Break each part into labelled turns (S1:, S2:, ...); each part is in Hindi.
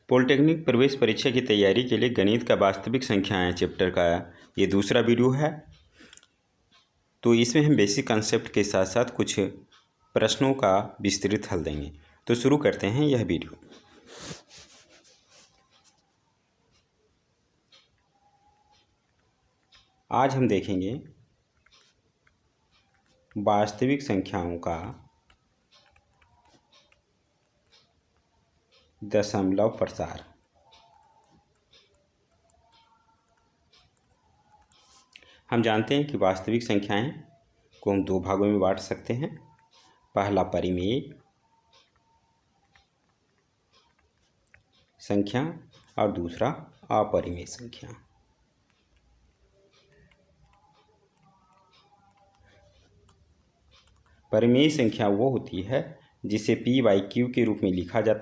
S1: पॉलिटेक्निक प्रवेश परीक्षा की तैयारी के लिए गणित का वास्तविक संख्याएं चैप्टर का ये दूसरा वीडियो है। तो इसमें हम बेसिक कंसेप्ट के साथ साथ कुछ प्रश्नों का विस्तृत हल देंगे। तो शुरू करते हैं यह वीडियो। आज हम देखेंगे वास्तविक संख्याओं का दशमलव प्रसार। हम जानते हैं कि वास्तविक संख्याएं को हम दो भागों में बांट सकते हैं। पहला परिमेय संख्या और दूसरा अपरिमेय संख्या। परिमेय संख्या वो होती है जिसे p/q के रूप में लिखा जा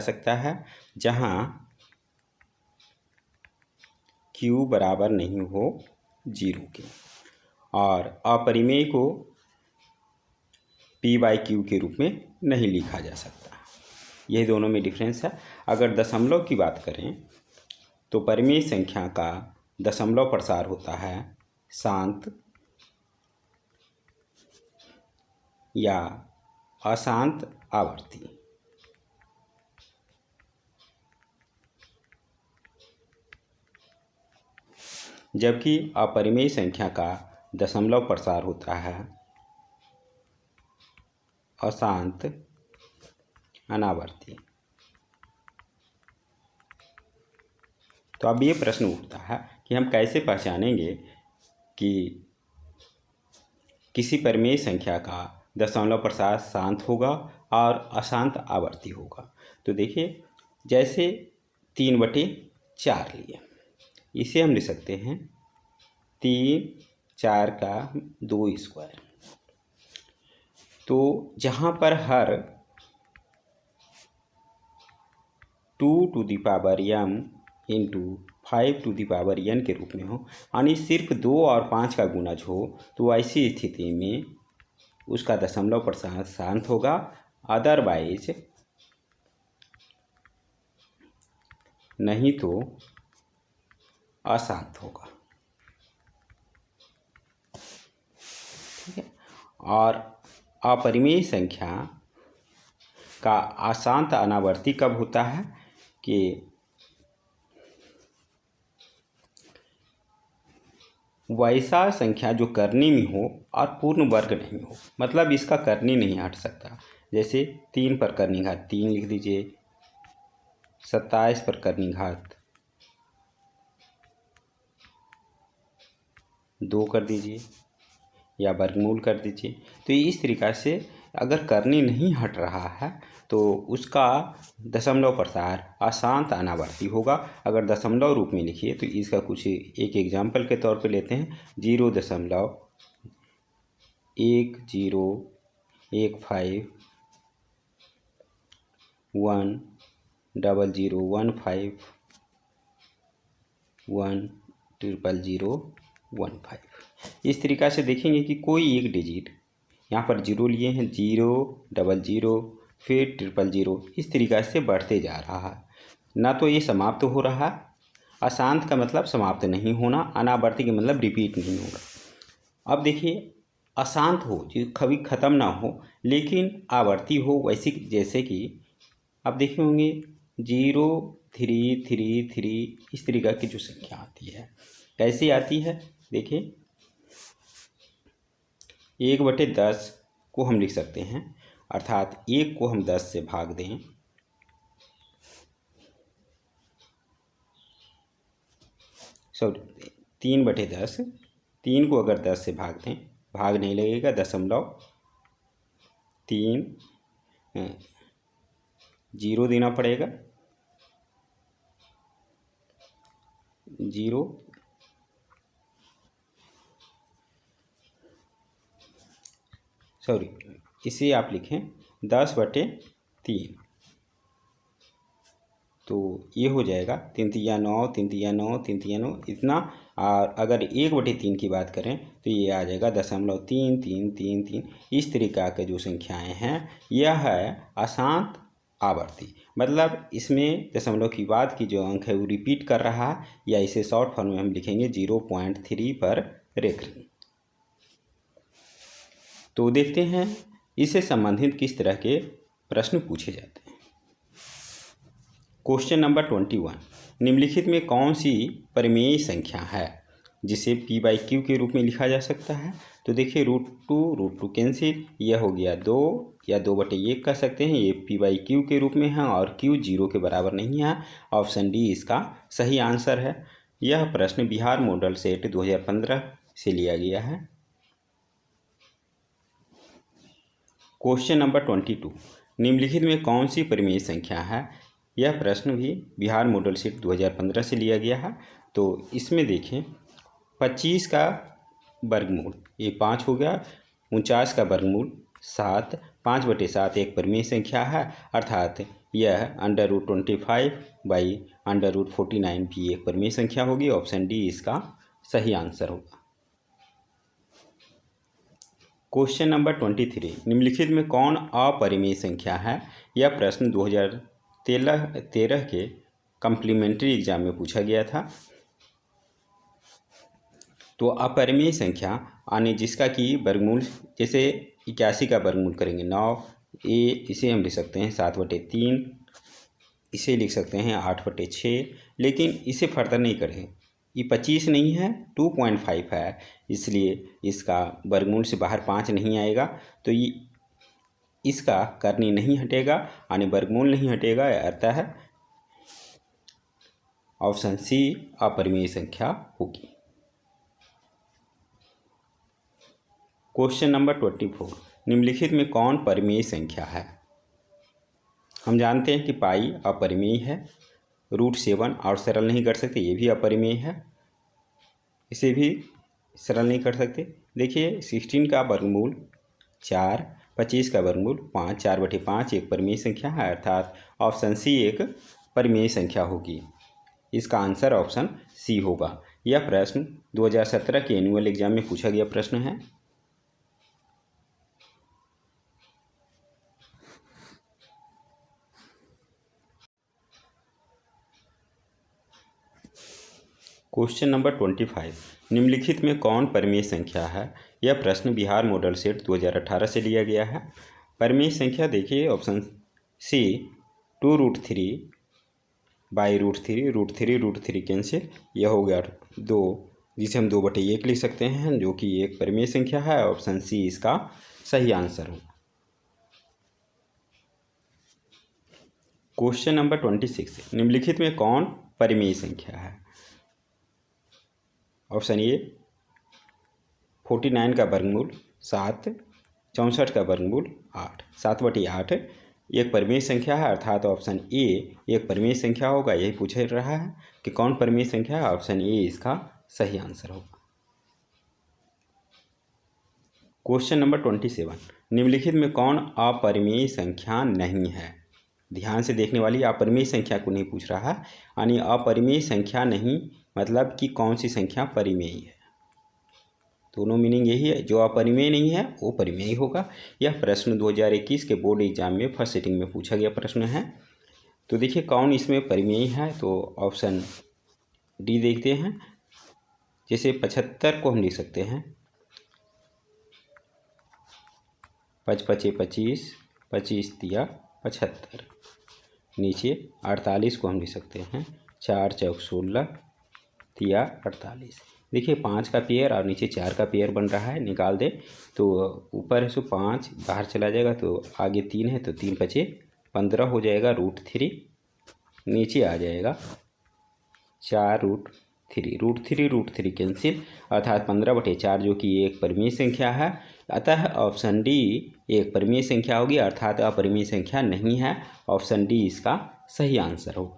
S1: सकता है, जहाँ q बराबर नहीं हो 0 के, और अपरिमेय को p/q के रूप में नहीं लिखा जा सकता। यह दोनों में डिफरेंस है। अगर दशमलव की बात करें तो परिमेय संख्या का दशमलव प्रसार होता है शांत या अशांत आवर्ती। जबकि अपरिमेय संख्या का दशमलव प्रसार होता है अशांत अनावर्ती। तो अब ये प्रश्न उठता है कि हम कैसे पहचानेंगे कि किसी परिमेय संख्या का दशमलव प्रसार शांत होगा और अशांत आवर्ती होगा। तो देखिए, जैसे 3/4 लिए, इसे हम लिख सकते हैं 3/4 का 2 स्क्वायर। तो जहाँ पर हर 2m इंटू 5n के रूप में हो, यानी सिर्फ 2 और 5 का गुणज हो, तो ऐसी स्थिति में उसका दशमलव प्रसार शांत होगा, अदरवाइज नहीं तो अशांत होगा। ठीक है। और अपरिमेय संख्या का अशांत अनावर्ती कब होता है कि वैसा संख्या जो करनी में हो और पूर्ण वर्ग नहीं हो, मतलब इसका करनी नहीं हट सकता। जैसे 3 पर करनी घात 3 लिख दीजिए, 27 पर करनी घात 2 कर दीजिए, या वर्गमूल कर दीजिए। तो इस तरीक़ा से अगर करनी नहीं हट रहा है तो उसका दशमलव प्रसार अशांत अनावर्ती होगा। अगर दशमलव रूप में लिखिए तो इसका कुछ एक एग्जाम्पल के तौर पे लेते हैं। 0.1015 इस तरीक़ा से देखेंगे कि कोई एक डिजिट, यहाँ पर 0 लिए हैं, 0, 00, फिर 000, इस तरीक़ा से बढ़ते जा रहा है। ना तो ये समाप्त हो रहा, अशांत का मतलब समाप्त नहीं होना, अनावर्ती का मतलब रिपीट नहीं होगा। अब देखिए, अशांत हो जो कभी ख़त्म ना हो लेकिन आवर्ती हो, वैसे जैसे कि अब देखे होंगे 0, 3, 3, 3, इस तरीक़ा की जो संख्या आती है, कैसे आती है देखिए। 1/10 को हम लिख सकते हैं, अर्थात 1 को हम 10 से भाग दें, सॉरी 3/10, 3 को अगर 10 से भाग दें, भाग नहीं लगेगा, 0.3 0 देना पड़ेगा, 0 सॉरी इसे आप लिखें 10/3। तो ये हो जाएगा 3 तिया 9, 3 तिया 9, 3 तिया 9 इतना। और अगर 1/3 की बात करें तो ये आ जाएगा 0.3333। इस तरीक़ा के जो संख्याएं हैं, यह है अशांत आवर्ती, मतलब इसमें दशमलव के बाद की जो अंक है वो रिपीट कर रहा है, या इसे शॉर्ट फॉर्म में हम लिखेंगे 0.3 पर रेकरिंग। तो देखते हैं इससे संबंधित किस तरह के प्रश्न पूछे जाते हैं। क्वेश्चन नंबर 21, निम्नलिखित में कौन सी परिमेय संख्या है जिसे p/q के रूप में लिखा जा सकता है। तो देखिए √2 कैंसिल, यह हो गया 2 या 2/1 कह सकते हैं, ये p/q के रूप में है और q 0 के बराबर नहीं है। ऑप्शन डी इसका सही आंसर है। यह प्रश्न बिहार मॉडल सेट 2015 से लिया गया है। क्वेश्चन नंबर 22, निम्नलिखित में कौन सी परिमेय संख्या है। यह प्रश्न भी बिहार मॉडल सेट 2015 से लिया गया है। तो इसमें देखें 25 का वर्गमूल ये 5 हो गया, 49 का वर्गमूल 7, 5/7 एक परिमेय संख्या है, अर्थात यह √25/√49 भी एक परिमेय संख्या होगी। ऑप्शन डी इसका सही आंसर होगा। क्वेश्चन नंबर 23, निम्नलिखित में कौन अपरिमेय संख्या है। यह प्रश्न 2013 के कम्प्लीमेंट्री एग्जाम में पूछा गया था। तो अपरिमेय संख्या यानी जिसका कि वर्गमूल, जैसे 81 का वर्गमूल करेंगे 9, इसे हम लिख सकते हैं 7/3, इसे लिख सकते हैं 8/6, लेकिन इसे फर्दर नहीं करें। ये 25 नहीं है, 2.5 है, इसलिए इसका वर्गमूल से बाहर 5 नहीं आएगा, तो ये इसका करनी नहीं हटेगा यानी वर्गमूल नहीं हटेगा, अतः है ऑप्शन सी अपरिमेय संख्या होगी। क्वेश्चन नंबर 24, निम्नलिखित में कौन परिमेय संख्या है। हम जानते हैं कि पाई अपरिमेय है, √7 और सरल नहीं कर सकते, ये भी अपरिमेय है, इसे भी सरल नहीं कर सकते। देखिए 16 का वर्गमूल 4, 25 का वर्गमूल 5, 4/5 एक परिमेय संख्या है, अर्थात ऑप्शन सी एक परिमेय संख्या होगी। इसका आंसर ऑप्शन सी होगा। यह प्रश्न 2017 के एनुअल एग्जाम में पूछा गया प्रश्न है। क्वेश्चन नंबर 25, निम्नलिखित में कौन परिमेय संख्या है। यह प्रश्न बिहार मॉडल सेट 2018 से लिया गया है। परिमेय संख्या देखिए ऑप्शन सी 2√3/√3, √3 कैंसिल, यह हो गया 2, जिसे हम 2/1 लिख सकते हैं, जो कि एक परिमेय संख्या है। ऑप्शन सी इसका सही आंसर होगा। क्वेश्चन नंबर 26, निम्नलिखित में कौन परिमेय संख्या है। ऑप्शन ए 49 का वर्गमूल 7, 64 का वर्गमूल 8, 7/8 एक परिमेय संख्या है, अर्थात ऑप्शन ए एक परिमेय संख्या होगा। यही पूछ रहा है कि कौन परिमेय संख्या है, ऑप्शन ए इसका सही आंसर होगा। क्वेश्चन नंबर 27, निम्नलिखित में कौन अपरिमेय संख्या नहीं है। ध्यान से देखने वाली, अपरिमेय संख्या को नहीं पूछ रहा है, यानी अपरिमेय संख्या नहीं मतलब कि कौन सी संख्या परिमेय है। दोनों मीनिंग यही है, जो अपरिमेय नहीं है वो परिमेय होगा। यह प्रश्न 2021 के बोर्ड एग्जाम में फर्स्ट सिटिंग में पूछा गया प्रश्न है। तो देखिए कौन इसमें परिमेय है, तो ऑप्शन डी देखते हैं। जैसे 75 को हम लिख सकते हैं 5×5 = 25, 25×3 = 75। नीचे 48 को हम लिख सकते हैं 4×4 = 16, 3×48। देखिए 5 का पेयर और नीचे 4 का पेयर बन रहा है, निकाल दें तो ऊपर है सो 5 बाहर चला जाएगा, तो आगे 3 है तो 3×5 = 15 हो जाएगा √3, नीचे आ जाएगा 4√3, √3 कैंसिल, अर्थात 15/4 जो कि एक परिमेय संख्या है, अतः ऑप्शन डी एक परिमेय संख्या होगी, अर्थात अपरिमेय संख्या नहीं है। ऑप्शन डी इसका सही आंसर होगा।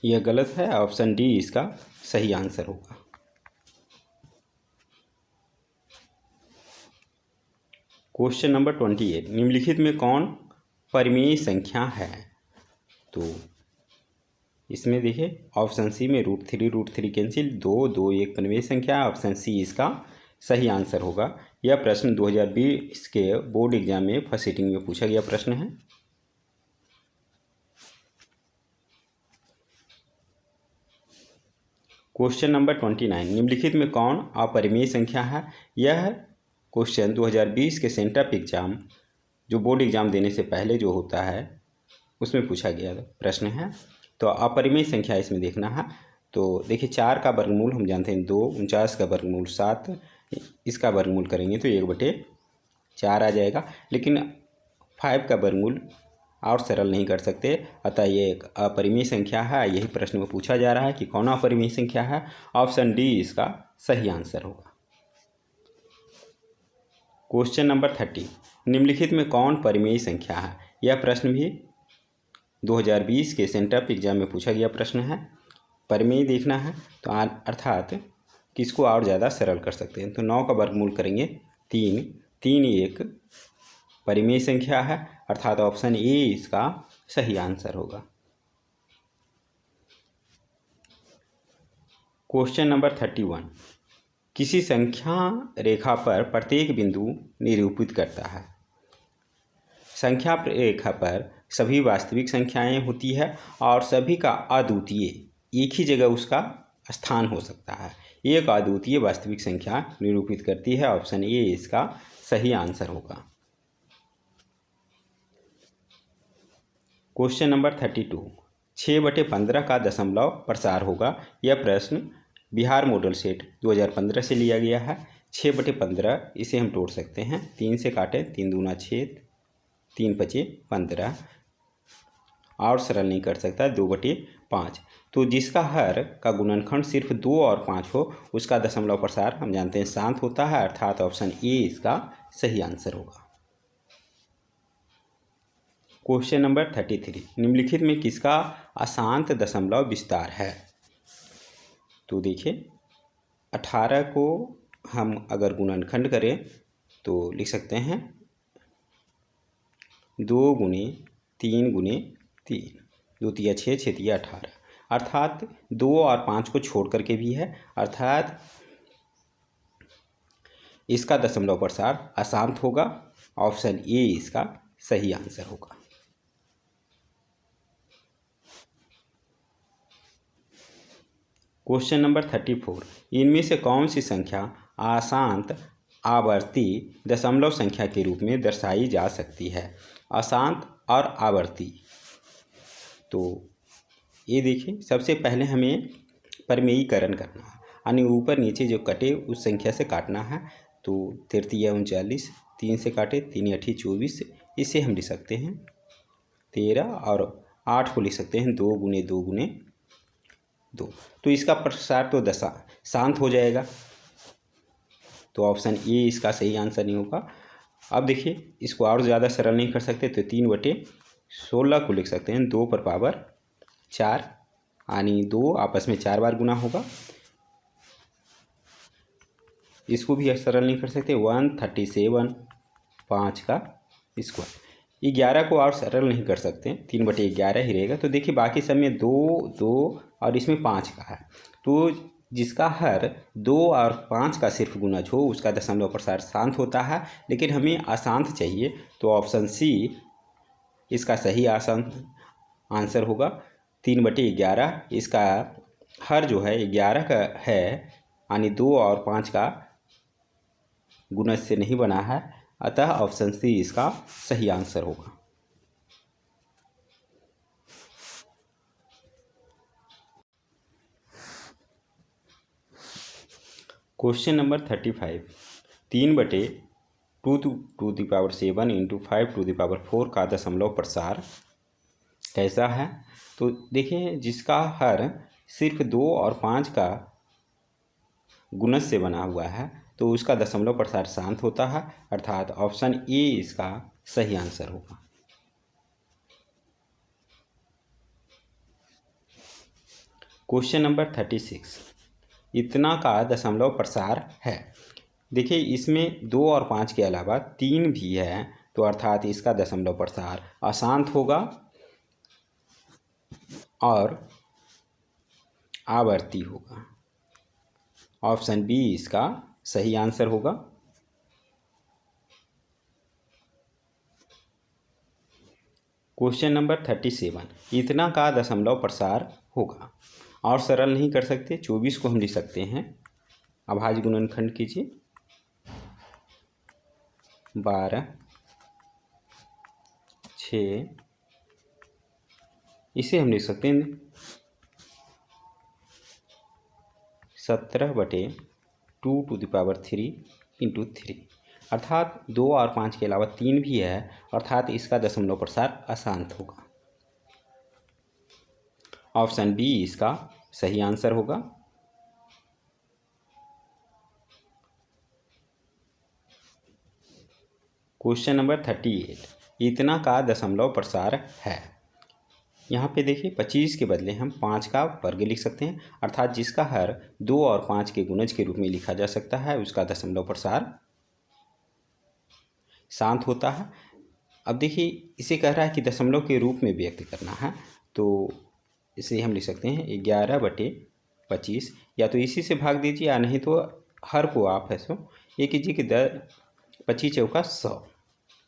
S1: यह गलत है, ऑप्शन डी इसका सही आंसर होगा। क्वेश्चन नंबर 28, निम्नलिखित में कौन परिमेय संख्या है। तो इसमें देखिए ऑप्शन सी में √3 कैंसिल, 2 एक परिमेय संख्या है। ऑप्शन सी इसका सही आंसर होगा। यह प्रश्न 2020 के बोर्ड एग्जाम में फर्स्ट सिटिंग में पूछा गया प्रश्न है। क्वेश्चन नंबर 29, निम्नलिखित में कौन अपरिमेय संख्या है? यह क्वेश्चन 2020 के सेंटअप एग्जाम जो बोर्ड एग्जाम देने से पहले जो होता है उसमें पूछा गया प्रश्न है। तो अपरिमेय संख्या इसमें देखना है। तो देखिए 4 का वर्गमूल हम जानते हैं 2, 49 का वर्गमूल 7, इसका वर्गमूल करेंगे तो 1/4 आ जाएगा। लेकिन 5 का वर्गमूल और सरल नहीं कर सकते, अतः ये एक अपरिमेय संख्या है। यही प्रश्न में पूछा जा रहा है कि कौन अपरिमेय संख्या है। ऑप्शन डी इसका सही आंसर होगा। क्वेश्चन नंबर 30, निम्नलिखित में कौन परिमेय संख्या है? यह प्रश्न भी 2020 के सेंटअप एग्जाम में पूछा गया प्रश्न है। परिमेय देखना है तो अर्थात किसको और ज़्यादा सरल कर सकते हैं। तो 9 का वर्गमूल करेंगे 3, 3 एक परिमेय संख्या है, अर्थात ऑप्शन ए इसका सही आंसर होगा। क्वेश्चन नंबर 31, किसी संख्या रेखा पर प्रत्येक बिंदु निरूपित करता है। संख्या रेखा पर सभी वास्तविक संख्याएं होती है और सभी का अद्वितीय एक ही जगह उसका स्थान हो सकता है। एक अद्वितीय वास्तविक संख्या निरूपित करती है। ऑप्शन ए इसका सही आंसर होगा। क्वेश्चन नंबर 32, 6/15 का दशमलव प्रसार होगा। यह प्रश्न बिहार मॉडल सेट 2015 से लिया गया है। 6/15 इसे हम तोड़ सकते हैं, 3 से काटें, 3 दूना 6, 3 पचे 15, और सरल नहीं कर सकता 2/5। तो जिसका हर का गुणनखंड सिर्फ 2 और 5 हो उसका दशमलव प्रसार हम जानते हैं शांत होता है, अर्थात ऑप्शन ए इसका सही आंसर होगा। क्वेश्चन नंबर 33, निम्नलिखित में किसका अशांत दशमलव विस्तार है? तो देखिए 18 को हम अगर गुणनखंड करें तो लिख सकते हैं 2 गुणे 3 गुणे 3, 2 तिया 6, 6 तिया 18, अर्थात 2 और 5 को छोड़ करके भी है, अर्थात इसका दशमलव प्रसार अशांत होगा। ऑप्शन ए इसका सही आंसर होगा। क्वेश्चन नंबर 34, इनमें से कौन सी संख्या अशांत आवर्ती दशमलव संख्या के रूप में दर्शाई जा सकती है? अशांत और आवर्ती, तो ये देखिए सबसे पहले हमें परिमेयीकरण करना है, यानी ऊपर नीचे जो कटे उस संख्या से काटना है। तो 33 39, 3 से काटे, 3 8 24, इसे हम लिख सकते हैं 13, और 8 को लिख सकते हैं 2 गुणे 2 गुणे 2। तो इसका प्रसार तो दशा शांत हो जाएगा, तो ऑप्शन ए इसका सही आंसर नहीं होगा। अब देखिए इसको और ज़्यादा सरल नहीं कर सकते, तो 3/16 को लिख सकते हैं 2 पर पावर 4, यानी 2 आपस में 4 बार गुना होगा। इसको भी सरल नहीं कर सकते, 137 5 का स्क्वायर। 11 को और सरल नहीं कर सकते, 3/11 ही रहेगा। तो देखिए बाकी सब में 2 2 और इसमें 5 का है, तो जिसका हर 2 और 5 का सिर्फ गुणज हो उसका दशमलव प्रसार शांत होता है। लेकिन हमें अशांत चाहिए, तो ऑप्शन सी इसका सही आंसर होगा। 3/11 इसका हर जो है 11 का है, यानी 2 और 5 का गुणज से नहीं बना है, अतः ऑप्शन सी इसका सही आंसर होगा। क्वेश्चन नंबर 35, 3/2⁷ इंटू 5⁴ का दशमलव प्रसार कैसा है? तो देखिए जिसका हर सिर्फ 2 और 5 का गुणज से बना हुआ है तो उसका दशमलव प्रसार शांत होता है, अर्थात ऑप्शन ए इसका सही आंसर होगा। क्वेश्चन नंबर 36, इतना का दशमलव प्रसार है। देखिए इसमें 2 और 5 के अलावा 3 भी है, तो अर्थात इसका दशमलव प्रसार अशांत होगा और आवर्ती होगा। ऑप्शन बी इसका सही आंसर होगा। क्वेश्चन नंबर 37, इतना का दशमलव प्रसार होगा। और सरल नहीं कर सकते, 24 को हम लिख सकते हैं। अभाज्य गुणनखंड कीजिए, 12, 6, इसे हम लिख सकते हैं 17/2⁻³ इंटू 3, अर्थात 2 और 5 के अलावा 3 भी है, अर्थात इसका दशमलव प्रसार अशांत होगा। ऑप्शन बी इसका सही आंसर होगा। क्वेश्चन नंबर 38, इतना का दशमलव प्रसार है। यहाँ पे देखिए 25 के बदले हम 5 का वर्ग लिख सकते हैं, अर्थात जिसका हर 2 और 5 के गुणज के रूप में लिखा जा सकता है, उसका दशमलव प्रसार शांत होता है। अब देखिए इसे कह रहा है कि दशमलव के रूप में व्यक्त करना है, तो इसे हम लिख सकते हैं 11/25, या तो इसी से भाग दीजिए या नहीं तो हर को आप है सो ये कीजिए कि 25 चौका 100,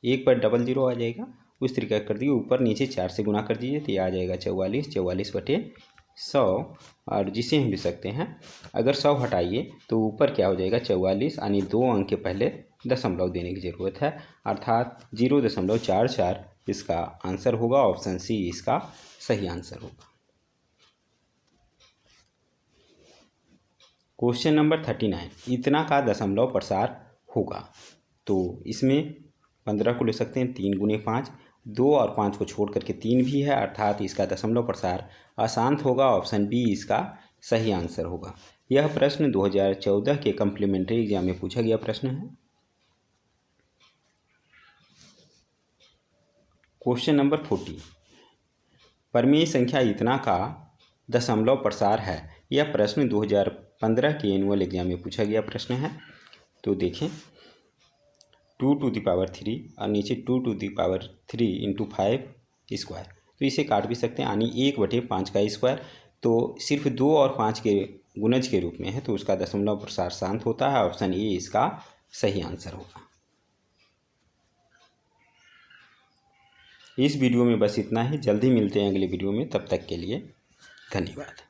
S1: 1/00 आ जाएगा, उस तरीका कर दिए, ऊपर नीचे 4 से गुना कर दीजिए तो ये आ जाएगा 44, 44/100। और जिसे हम लिख सकते हैं, अगर 100 हटाइए तो ऊपर क्या हो जाएगा 44, यानी 2 अंक के पहले दशमलव देने की ज़रूरत है, अर्थात 0.44 इसका आंसर होगा। ऑप्शन सी इसका सही आंसर होगा। क्वेश्चन नंबर 39, इतना का दशमलव प्रसार होगा। तो इसमें 15 को ले सकते हैं 3 × 5, 2 और 5 को छोड़ करके 3 भी है, अर्थात इसका दशमलव प्रसार अशांत होगा। ऑप्शन बी इसका सही आंसर होगा। यह प्रश्न 2014 के कम्प्लीमेंट्री एग्जाम में पूछा गया प्रश्न है। क्वेश्चन नंबर 40, परिमेय संख्या इतना का दशमलव प्रसार है। यह प्रश्न 2015 के एनुअल एग्जाम में पूछा गया प्रश्न है। तो देखें 2⁻³ और नीचे 2⁻³ इंटू 5², तो इसे काट भी सकते हैं, यानी 1/5 का स्क्वायर। तो सिर्फ 2 और 5 के गुणज के रूप में है, तो उसका दशमलव प्रसार शांत होता है। ऑप्शन ए इसका सही आंसर होगा। इस वीडियो में बस इतना ही, जल्दी मिलते हैं अगले वीडियो में, तब तक के लिए धन्यवाद।